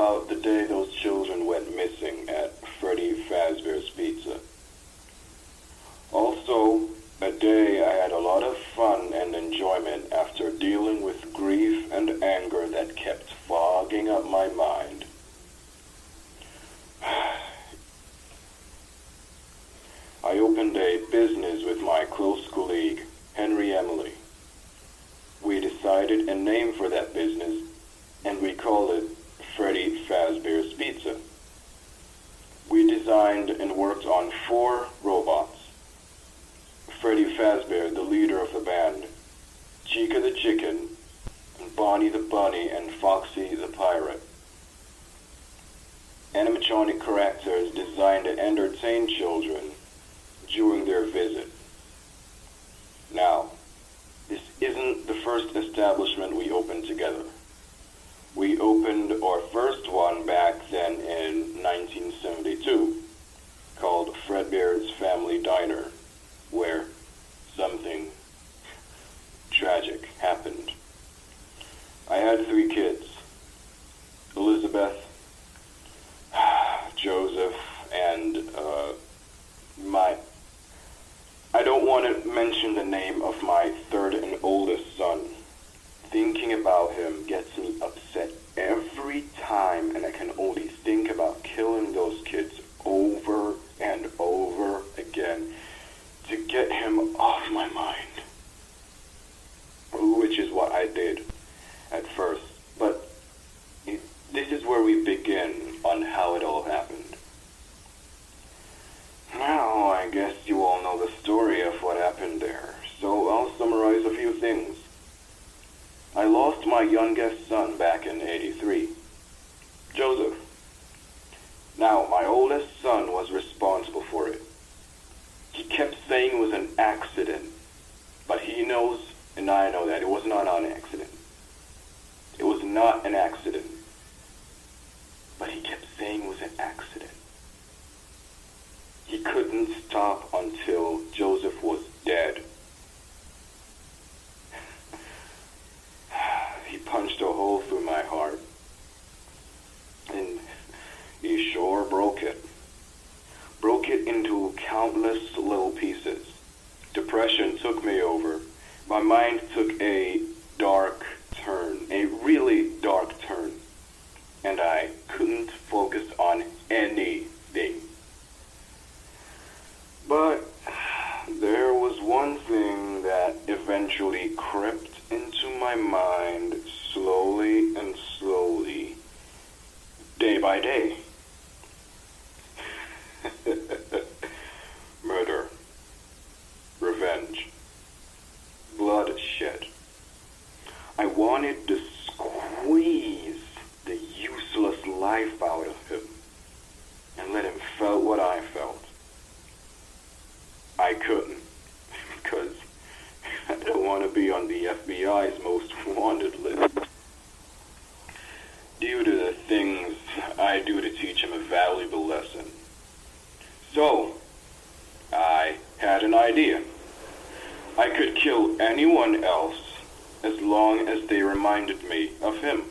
about the day those children went missing at Freddy Fazbear's Pizza. Also, a day I had a lot of fun and enjoyment after dealing with grief and anger that kept fogging up my mind. I opened a business with my close colleague, Henry Emily. We decided a name for that business, and we called it Freddy Fazbear's Pizza. We designed and worked on 4 robots. Freddy Fazbear, the leader of the band, Chica the chicken, and Bonnie the bunny, and Foxy the pirate. Animatronic characters designed to entertain children during their visit. Now, this isn't the first establishment we opened together. We opened our first one back then in 1972, called Fredbear's Family Diner, where something tragic happened. I had 3 kids, Elizabeth, Joseph, and I don't want to mention the name of my 3rd and oldest son. Thinking about him gets me upset every time, and I can only think about killing those kids over and over again to get him off my mind. Which is what I did at first. But this is where we begin on how it all happened. Now, I guess you all know the story of what happened there, so I'll summarize a few things. I lost my youngest son back in '83, Joseph. Now, my oldest son was responsible for it. He kept saying it was an accident, but he knows, and I know that it was not an accident. It was not an accident, but he kept saying it was an accident. He couldn't stop until Joseph was dead. He punched a hole through my heart, and he sure broke it. Broke it into countless little pieces. Depression took me over. My mind took a dark turn, a really dark turn, and I couldn't focus on anything. But there was one thing that eventually crept into my mind slowly and slowly, day by day. Murder, revenge, bloodshed. I wanted to squeeze the useless life out of him and let him feel what I felt. I couldn't, because I don't want to be on the FBI's most wanted list due to the things I do to teach him a valuable lesson. So, I had an idea. I could kill anyone else as long as they reminded me of him.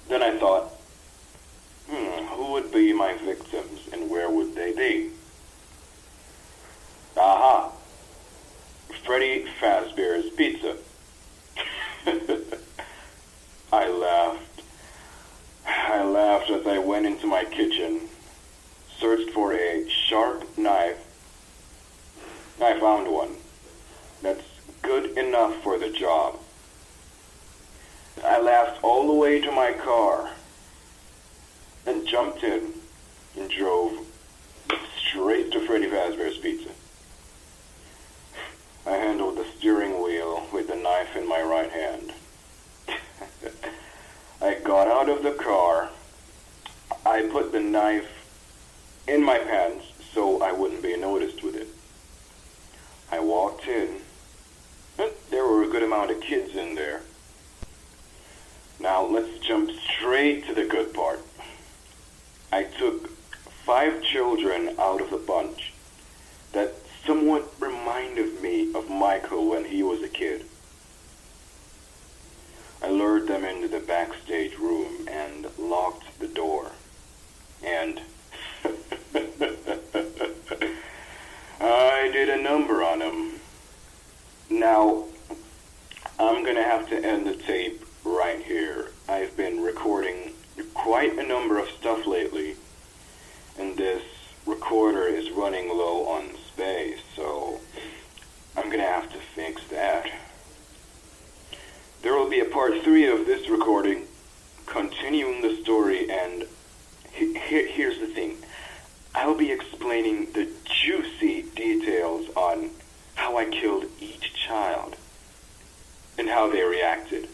Then I thought, who would be my victims and where would they be? Aha! Freddy Fazbear's Pizza. I laughed. I laughed as I went into my kitchen, searched for a sharp knife. I found one that's good enough for the job. I laughed all the way to my car and jumped in and drove straight to Freddy Fazbear's Pizza. I handled the steering wheel with the knife in my right hand. I got out of the car. I put the knife in my pants so I wouldn't be noticed with it. I walked in. There were a good amount of kids in there. Now let's jump straight to the good part. I took 5 children out of the bunch that somewhat reminded me of Michael when he was a kid. I lured them into the backstage room and locked the door. And I did a number on them. Now, I'm gonna have to end the tape right here. I've been recording quite a number of stuff lately, and this recorder is running low on space, so I'm gonna have to fix that. There will be a part 3 of this recording, continuing the story, and here's the thing. I'll be explaining the juicy details on how I killed each child and how they reacted.